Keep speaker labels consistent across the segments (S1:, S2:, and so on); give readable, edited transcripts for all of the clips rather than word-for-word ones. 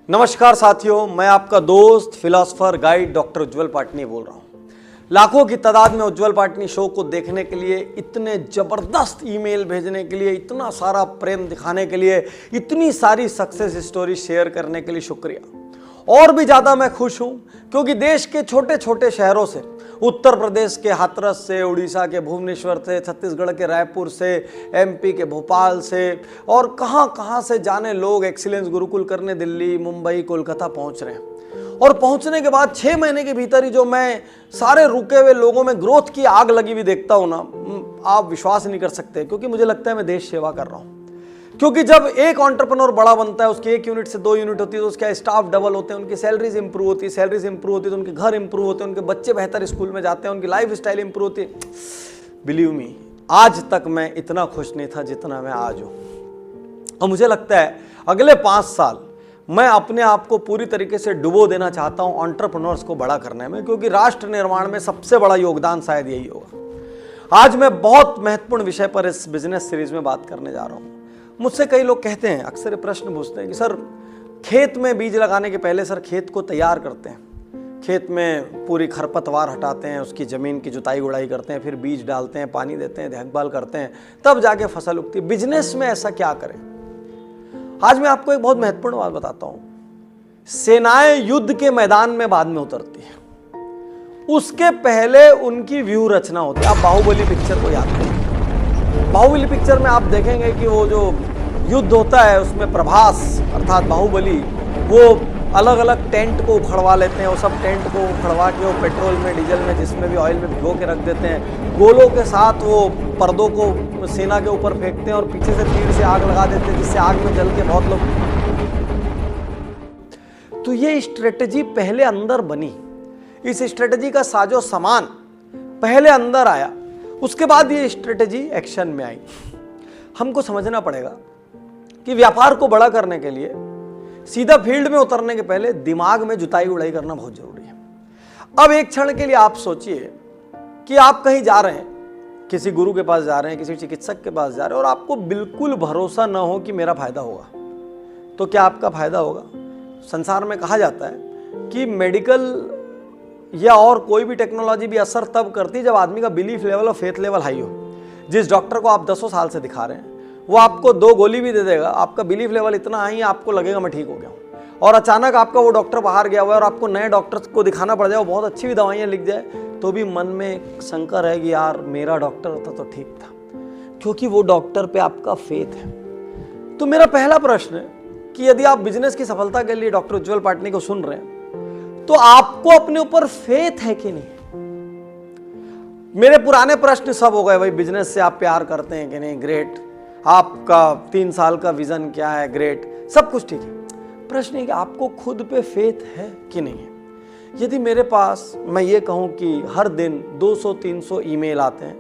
S1: नमस्कार साथियों, मैं आपका दोस्त फिलोसफर गाइड डॉक्टर उज्ज्वल पाटनी बोल रहा हूँ। लाखों की तादाद में उज्ज्वल पाटनी शो को देखने के लिए, इतने ज़बरदस्त ईमेल भेजने के लिए, इतना सारा प्रेम दिखाने के लिए, इतनी सारी सक्सेस स्टोरी शेयर करने के लिए शुक्रिया। और भी ज़्यादा मैं खुश हूँ क्योंकि देश के छोटे छोटे शहरों से, उत्तर प्रदेश के हाथरस से, उड़ीसा के भुवनेश्वर से, छत्तीसगढ़ के रायपुर से, एमपी के भोपाल से और कहाँ कहाँ से जाने लोग एक्सीलेंस गुरुकुल करने दिल्ली, मुंबई, कोलकाता पहुँच रहे हैं। और पहुँचने के बाद 6 महीने के भीतर ही जो मैं सारे रुके हुए लोगों में ग्रोथ की आग लगी हुई देखता हूँ ना, आप विश्वास नहीं कर सकते। क्योंकि मुझे लगता है मैं देश सेवा कर रहा हूँ। क्योंकि जब एक एंटरप्रेन्योर बड़ा बनता है, उसकी 1 यूनिट से 2 यूनिट होती है, तो उसका स्टाफ डबल होते हैं, उनकी सैलरीज इंप्रूव होती है, तो उनके घर इंप्रूव होते हैं, उनके बच्चे बेहतर स्कूल में जाते हैं, उनकी लाइफ स्टाइल इंप्रूव होती है। बिलीव मी, आज तक मैं इतना खुश नहीं था जितना मैं आज हूँ। और मुझे लगता है अगले 5 साल मैं अपने आप को पूरी तरीके से डुबो देना चाहता हूँ एंटरप्रेन्योर्स को बड़ा करने में, क्योंकि राष्ट्र निर्माण में सबसे बड़ा योगदान शायद यही होगा। आज मैं बहुत महत्वपूर्ण विषय पर इस बिजनेस सीरीज में बात करने जा रहा हूँ। मुझसे कई लोग कहते हैं, अक्सर प्रश्न पूछते हैं कि सर, खेत में बीज लगाने के पहले सर खेत को तैयार करते हैं, खेत में पूरी खरपतवार हटाते हैं, उसकी ज़मीन की जुताई गुड़ाई करते हैं, फिर बीज डालते हैं, पानी देते हैं, देखभाल करते हैं, तब जाके फसल उगती है। बिजनेस में ऐसा क्या करें? आज मैं आपको एक बहुत महत्वपूर्ण बात बताता हूँ। सेनाएं युद्ध के मैदान में बाद में उतरती है, उसके पहले उनकी व्यूह रचना होती है। आप बाहुबली पिक्चर को याद करें। बाहुबली पिक्चर में आप देखेंगे कि वो जो युद्ध होता है उसमें प्रभास अर्थात बाहुबली वो अलग अलग टेंट को उखड़वा लेते हैं। वो सब टेंट को उखड़वा के वो पेट्रोल में, डीजल में, जिसमें भी ऑयल में भिगो के रख देते हैं। गोलों के साथ वो पर्दों को सेना के ऊपर फेंकते हैं और पीछे से तीर से आग लगा देते हैं, जिससे आग में जल के बहुत लोग। तो ये स्ट्रेटेजी पहले अंदर बनी, इस स्ट्रेटेजी का साजो सामान पहले अंदर आया, उसके बाद ये स्ट्रेटेजी एक्शन में आई। हमको समझना पड़ेगा कि व्यापार को बड़ा करने के लिए सीधा फील्ड में उतरने के पहले दिमाग में जुताई उड़ाई करना बहुत जरूरी है। अब एक क्षण के लिए आप सोचिए कि आप कहीं जा रहे हैं, किसी गुरु के पास जा रहे हैं, किसी चिकित्सक के पास जा रहे हैं, और आपको बिल्कुल भरोसा ना हो कि मेरा फायदा होगा। तो क्या आपका फायदा होगा? संसार में कहा जाता है कि मेडिकल या और कोई भी टेक्नोलॉजी भी असर तब करती है जब आदमी का बिलीफ लेवल और फेथ लेवल हाई हो। जिस डॉक्टर को आप 10 साल से दिखा रहे हैं वो आपको 2 गोली भी दे देगा, आपका बिलीफ लेवल इतना हाई है, आपको लगेगा मैं ठीक हो गया हूँ। और अचानक आपका वो डॉक्टर बाहर गया हुआ है और आपको नए डॉक्टर को दिखाना पड़ जाए, वो बहुत अच्छी भी दवाइयाँ लिख जाए, तो भी मन में शंका रहेगी, यार मेरा डॉक्टर होता तो ठीक था, क्योंकि वो डॉक्टर पे आपका फेथ है। तो मेरा पहला प्रश्न है कि यदि आप बिजनेस की सफलता के लिए डॉक्टर उज्ज्वल पाटनी को सुन रहे हैं तो आपको अपने ऊपर फेथ है कि नहीं? मेरे पुराने प्रश्न सब हो गए, भाई बिजनेस से आप प्यार करते हैं कि नहीं? ग्रेट। आपका 3 साल का विजन क्या है? ग्रेट। सब कुछ ठीक है। प्रश्न है कि आपको खुद पे फेथ है कि नहीं है? यदि मेरे पास, मैं ये कहूं कि हर दिन 200-300 ईमेल आते हैं,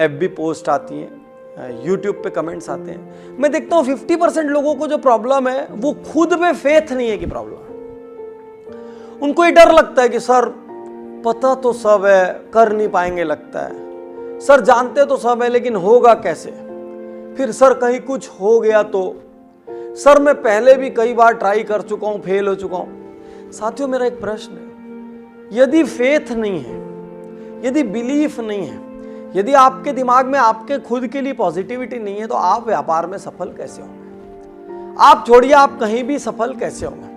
S1: FB पोस्ट आती हैं, YouTube पे कमेंट्स आते हैं, मैं देखता हूं 50% लोगों को जो प्रॉब्लम है वो खुद पे फेथ नहीं है कि प्रॉब्लम है। उनको ये डर लगता है कि सर पता तो सब है, कर नहीं पाएंगे लगता है, सर जानते तो सब है लेकिन होगा कैसे, फिर सर कहीं कुछ हो गया तो, सर मैं पहले भी कई बार ट्राई कर चुका हूं, फेल हो चुका हूं। साथियों, मेरा एक प्रश्न है, यदि फेथ नहीं है, यदि बिलीफ नहीं है, यदि आपके दिमाग में आपके खुद के लिए पॉजिटिविटी नहीं है, तो आप व्यापार में सफल कैसे होंगे? आप छोड़िए, आप कहीं भी सफल कैसे होंगे?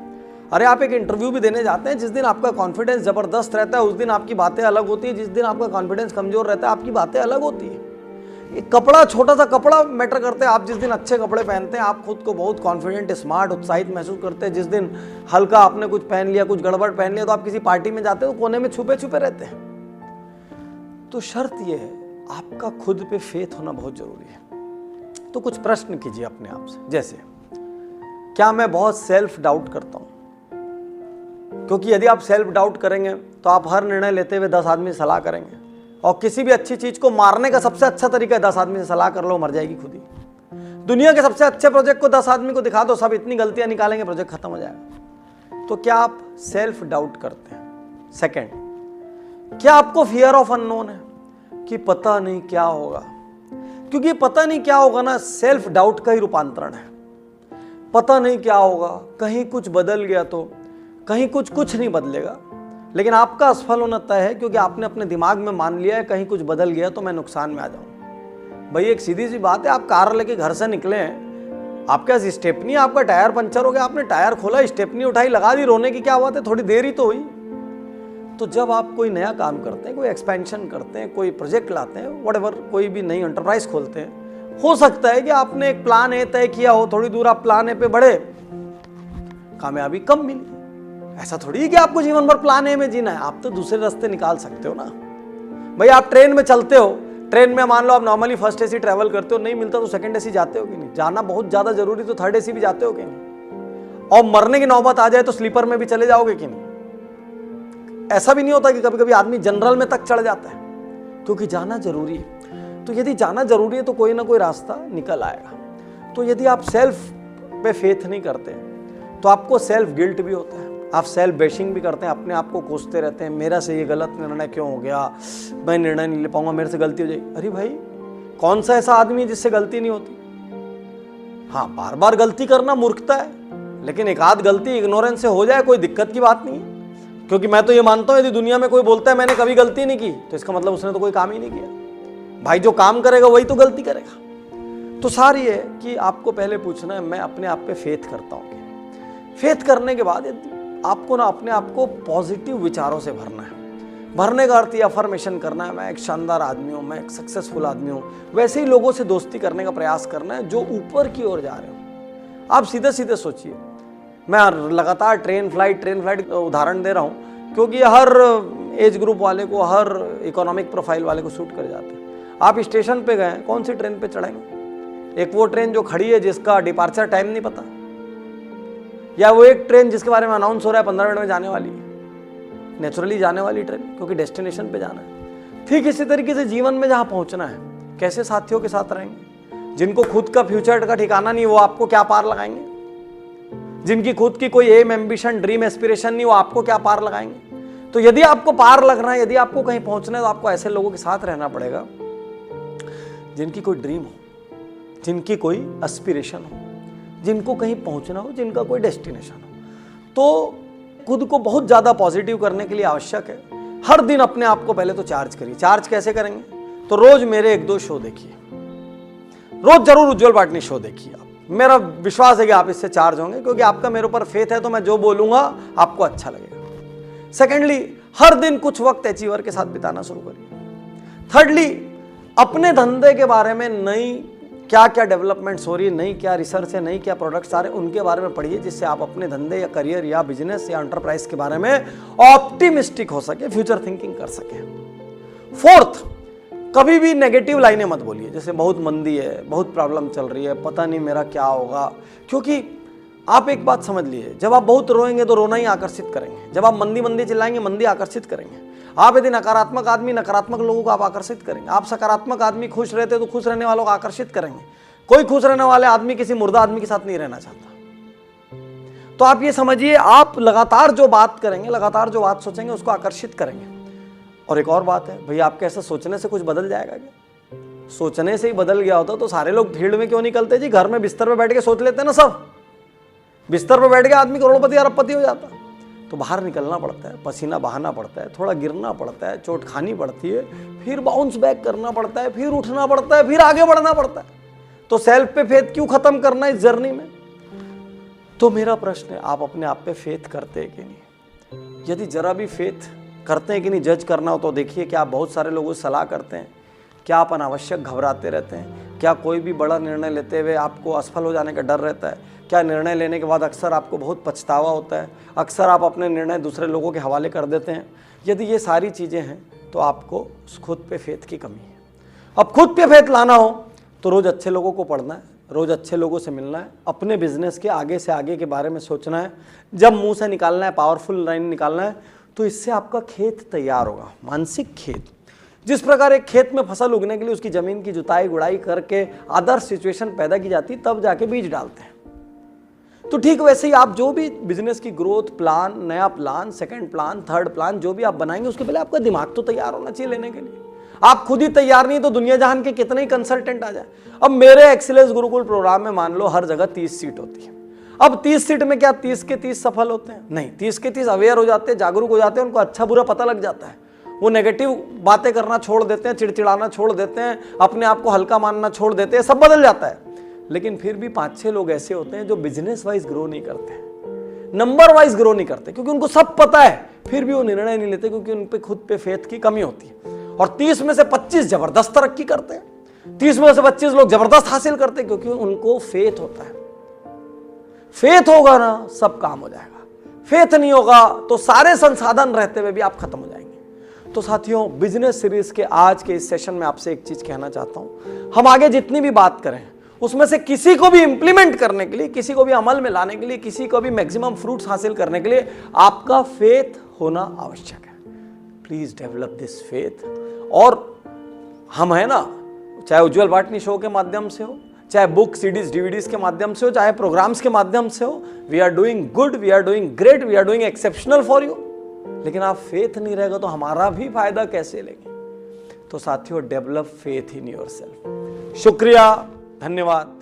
S1: अरे आप एक इंटरव्यू भी देने जाते हैं, जिस दिन आपका कॉन्फिडेंस जबरदस्त रहता है उस दिन आपकी बातें अलग होती है, जिस दिन आपका कॉन्फिडेंस कमजोर रहता है आपकी बातें अलग होती है। एक कपड़ा, छोटा सा कपड़ा मैटर करता है। आप जिस दिन अच्छे कपड़े पहनते हैं आप खुद को बहुत कॉन्फिडेंट, स्मार्ट, उत्साहित महसूस करते हैं। जिस दिन हल्का आपने कुछ पहन लिया, कुछ गड़बड़ पहन लिया, तो आप किसी पार्टी में जाते हो तो कोने में छुपे छुपे रहते हैं। तो शर्त यह है, आपका खुद पे फेथ होना बहुत जरूरी है। तो कुछ प्रश्न कीजिए अपने आप से, जैसे क्या मैं बहुत सेल्फ डाउट करता हूं? क्योंकि यदि आप सेल्फ डाउट करेंगे तो आप हर निर्णय लेते हुए 10 आदमी से सलाह करेंगे, और किसी भी अच्छी चीज को मारने का सबसे अच्छा तरीका है 10 आदमी से सलाह कर लो, मर जाएगी खुद ही। दुनिया के सबसे अच्छे प्रोजेक्ट को 10 आदमी को दिखा दो, सब इतनी गलतियां निकालेंगे, प्रोजेक्ट खत्म हो जाएगा। तो क्या आप सेल्फ डाउट करते हैं? सेकेंड, क्या आपको फियर ऑफ अननोन है कि पता नहीं क्या होगा? क्योंकि पता नहीं क्या होगा ना, सेल्फ डाउट का ही रूपांतरण है। पता नहीं क्या होगा, कहीं कुछ बदल गया तो, कहीं कुछ नहीं बदलेगा, लेकिन आपका असफल होना तय है, क्योंकि आपने अपने दिमाग में मान लिया है कहीं कुछ बदल गया तो मैं नुकसान में आ जाऊँ। भाई एक सीधी सी बात है, आप कार लेके घर से निकले हैं, आपके पास स्टेपनी, आपका टायर पंचर हो गया, आपने टायर खोला, स्टेपनी उठाई, लगा दी, रोने की क्या बात है, थोड़ी देर ही तो हुई। तो जब आप कोई नया काम करते हैं, कोई एक्सपेंशन करते हैं, कोई प्रोजेक्ट लाते हैं, व्हाटएवर, कोई भी नई एंटरप्राइज खोलते हैं, हो सकता है कि आपने एक प्लान ए तय किया हो, थोड़ी दूर आप प्लान ए पे बढ़े, कामयाबी कम मिली। ऐसा थोड़ी है कि आपको जीवन भर प्लान ए में जीना है, आप तो दूसरे रास्ते निकाल सकते हो ना। भाई आप ट्रेन में चलते हो, ट्रेन में मान लो आप नॉर्मली फर्स्ट एसी ट्रैवल करते हो, नहीं मिलता तो सेकंड एसी जाते हो कि नहीं, जाना बहुत ज्यादा जरूरी तो थर्ड एसी भी जाते हो कि नहीं, और मरने की नौबत आ जाए तो स्लीपर में भी चले जाओगे कि नहीं। ऐसा भी नहीं होता कि कभी कभी आदमी जनरल में तक चढ़ जाता है, क्योंकि जाना जरूरी है। तो यदि जाना जरूरी है तो कोई ना कोई रास्ता निकल आएगा। तो यदि आप सेल्फ पे फेथ नहीं करते तो आपको सेल्फ गिल्ट भी होता है, आप सेल्फ बेशिंग भी करते हैं, अपने आप को कोसते रहते हैं, मेरा से ये गलत निर्णय क्यों हो गया, मैं निर्णय नहीं ले पाऊंगा, मेरे से गलती हो जाएगी। अरे भाई कौन सा ऐसा आदमी है जिससे गलती नहीं होती? हाँ, बार बार गलती करना मूर्खता है, लेकिन एक आध गलती इग्नोरेंस से हो जाए कोई दिक्कत की बात नहीं है। क्योंकि मैं तो ये मानता हूं यदि दुनिया में कोई बोलता है मैंने कभी गलती नहीं की, तो इसका मतलब उसने तो कोई काम ही नहीं किया। भाई जो काम करेगा वही तो गलती करेगा। तो सारी है कि आपको पहले पूछना है मैं अपने आप पे फेथ करता हूँ। फेथ करने के बाद आपको ना अपने आप को पॉजिटिव विचारों से भरना है। भरने का अर्थ ये अफर्मेशन करना है, मैं एक शानदार आदमी हूँ, मैं एक सक्सेसफुल आदमी हूँ। वैसे ही लोगों से दोस्ती करने का प्रयास करना है जो ऊपर की ओर जा रहे हो। आप सीधे सीधे सोचिए, मैं लगातार ट्रेन फ्लाइट उदाहरण दे रहा हूँ क्योंकि हर एज ग्रुप वाले को, हर इकोनॉमिक प्रोफाइल वाले को सूट कर जाते हैं। आप स्टेशन पे गए, कौन सी ट्रेन पे चढ़ेंगे? एक वो ट्रेन जो खड़ी है जिसका डिपार्चर टाइम नहीं पता, या वो एक ट्रेन जिसके बारे में अनाउंस हो रहा है 15 मिनट में जाने वाली है, नेचुरली जाने वाली ट्रेन, क्योंकि डेस्टिनेशन पे जाना है। ठीक इसी तरीके से जीवन में जहाँ पहुँचना है, कैसे साथियों के साथ रहेंगे? जिनको खुद का फ्यूचर का ठिकाना नहीं, वो आपको क्या पार लगाएंगे? जिनकी खुद की कोई एम, एम्बिशन, ड्रीम, एस्पिरेशन नहीं, वो आपको क्या पार लगाएंगे? तो यदि आपको पार लगना है, यदि आपको कहीं पहुंचना है, तो आपको ऐसे लोगों के साथ रहना पड़ेगा जिनकी कोई ड्रीम हो, जिनकी कोई एस्पिरेशन हो, जिनको कहीं पहुंचना हो, जिनका कोई डेस्टिनेशन हो। तो खुद को बहुत ज्यादा पॉजिटिव करने के लिए आवश्यक है हर दिन अपने आप को पहले तो चार्ज करिए। चार्ज कैसे करेंगे? तो रोज मेरे 1-2 शो देखिए, रोज जरूर उज्जवल पाटनी शो देखिए। आप, मेरा विश्वास है कि आप इससे चार्ज होंगे, क्योंकि आपका मेरे ऊपर फेथ है, तो मैं जो बोलूंगा आपको अच्छा लगेगा। सेकेंडली, हर दिन कुछ वक्त अचीवर के साथ बिताना शुरू करिए। थर्डली, अपने धंधे के बारे में नई क्या क्या डेवलपमेंट्स हो रही है, नई क्या रिसर्च है, नई क्या प्रोडक्ट्स आ रहे हैं, उनके बारे में पढ़िए, जिससे आप अपने धंधे या करियर या बिजनेस या एंटरप्राइज के बारे में ऑप्टिमिस्टिक हो सके, फ्यूचर थिंकिंग कर सके। फोर्थ, कभी भी नेगेटिव लाइनें मत बोलिए, जैसे बहुत मंदी है, बहुत प्रॉब्लम चल रही है, पता नहीं मेरा क्या होगा। क्योंकि आप एक बात समझ लीजिए, जब आप बहुत रोएंगे तो रोना ही आकर्षित करेंगे, जब आप मंदी मंदी चिल्लाएंगे मंदी आकर्षित करेंगे। आप यदि नकारात्मक आदमी, नकारात्मक लोगों को आप आकर्षित करेंगे। आप सकारात्मक आदमी खुश रहते तो खुश रहने वालों को आकर्षित करेंगे। कोई खुश रहने वाले आदमी किसी मुर्दा आदमी के साथ नहीं रहना चाहता। तो आप ये समझिए, आप लगातार जो बात करेंगे, लगातार जो बात सोचेंगे, उसको आकर्षित करेंगे। और एक और बात है, भैया आपके ऐसा सोचने से कुछ बदल जाएगा क्या? सोचने से ही बदल गया होता तो सारे लोग फील्ड में क्यों निकलते जी? घर में बिस्तर पे बैठ के सोच लेते ना सब। बिस्तर पे बैठ के आदमी करोड़पति अरबपति हो जाता। तो बाहर निकलना पड़ता है, पसीना बहाना पड़ता है, थोड़ा गिरना पड़ता है, चोट खानी पड़ती है, फिर बाउंस बैक करना पड़ता है, फिर उठना पड़ता है, फिर आगे बढ़ना पड़ता है। तो सेल्फ पे फेथ क्यों खत्म करना इस जर्नी में? तो मेरा प्रश्न है, आप अपने आप पे फेथ करते हैं कि नहीं? यदि जरा भी फेथ करते हैं कि नहीं, जज करना हो तो देखिए कि आप बहुत सारे लोगों से सलाह करते हैं, क्या आप अनावश्यक घबराते रहते हैं, क्या कोई भी बड़ा निर्णय लेते हुए आपको असफल हो जाने का डर रहता है, क्या निर्णय लेने के बाद अक्सर आपको बहुत पछतावा होता है, अक्सर आप अपने निर्णय दूसरे लोगों के हवाले कर देते हैं। यदि ये सारी चीज़ें हैं तो आपको खुद पे फेथ की कमी है। अब खुद पे फेथ लाना हो तो रोज़ अच्छे लोगों को पढ़ना है, रोज़ अच्छे लोगों से मिलना है, अपने बिजनेस के आगे से आगे के बारे में सोचना है, जब मुंह से निकालना है पावरफुल लाइन निकालना है, तो इससे आपका खेत तैयार होगा, मानसिक खेत। जिस प्रकार एक खेत में फसल उगने के लिए उसकी जमीन की जुताई गुड़ाई करके आदर्श सिचुएशन पैदा की जाती, तब जाके बीज डालते हैं। तो ठीक वैसे ही आप जो भी बिजनेस की ग्रोथ प्लान, नया plan, second plan, third plan जो भी आप बनाएंगे, उसके पहले आपका दिमाग तो तैयार होना चाहिए लेने के लिए। आप खुद ही तैयार नहीं तो दुनिया जहान के कितने ही कंसल्टेंट आ जाए। अब मेरे एक्सीलेंस गुरुकुल प्रोग्राम में मान लो हर जगह 30 सीट होती है। अब 30 सीट में क्या 30 के 30 सफल होते हैं? नहीं, 30 के 30 अवेयर हो जाते हैं, जागरूक हो जाते हैं, उनको अच्छा बुरा पता लग जाता है, वो नेगेटिव बातें करना छोड़ देते हैं, चिड़चिड़ाना छोड़ देते हैं, अपने आप को हल्का मानना छोड़ देते हैं, सब बदल जाता है। लेकिन फिर भी 5-6 लोग ऐसे होते हैं जो बिजनेस वाइज ग्रो नहीं करते, नंबर वाइज ग्रो नहीं करते, क्योंकि उनको सब पता है, फिर भी वो निर्णय नहीं लेते, क्योंकि उन पे खुद पे फेथ की कमी होती है। और 30 में से 25 जबरदस्त तरक्की करते हैं, 30 में से 25 लोग जबरदस्त हासिल करते हैं, क्योंकि उनको फेथ होता है। फेथ होगा ना, सब काम हो जाएगा। फेथ नहीं होगा तो सारे संसाधन रहते हुए भी आप खत्म हो जाएंगे। तो साथियों, बिजनेस सीरीज के आज के इस सेशन में आपसे एक चीज कहना चाहता हूं, हम आगे जितनी भी बात करें उसमें से किसी को भी इंप्लीमेंट करने के लिए, किसी को भी अमल में लाने के लिए, किसी को भी मैक्सिमम फ्रूट्स हासिल करने के लिए आपका फेथ होना आवश्यक है। Please develop this faith. और हम है ना, चाहे उज्जवल पाटनी शो के माध्यम से हो, चाहे बुक सीडीज डीवीडीज के माध्यम से हो, चाहे प्रोग्राम्स के माध्यम से हो, we are doing good, we are doing great, we are doing exceptional for you. लेकिन आप फेथ नहीं रहेगा तो हमारा भी फायदा कैसे लेंगे? तो साथियों, डेवलप फेथ इन योरसेल्फ। शुक्रिया, धन्यवाद।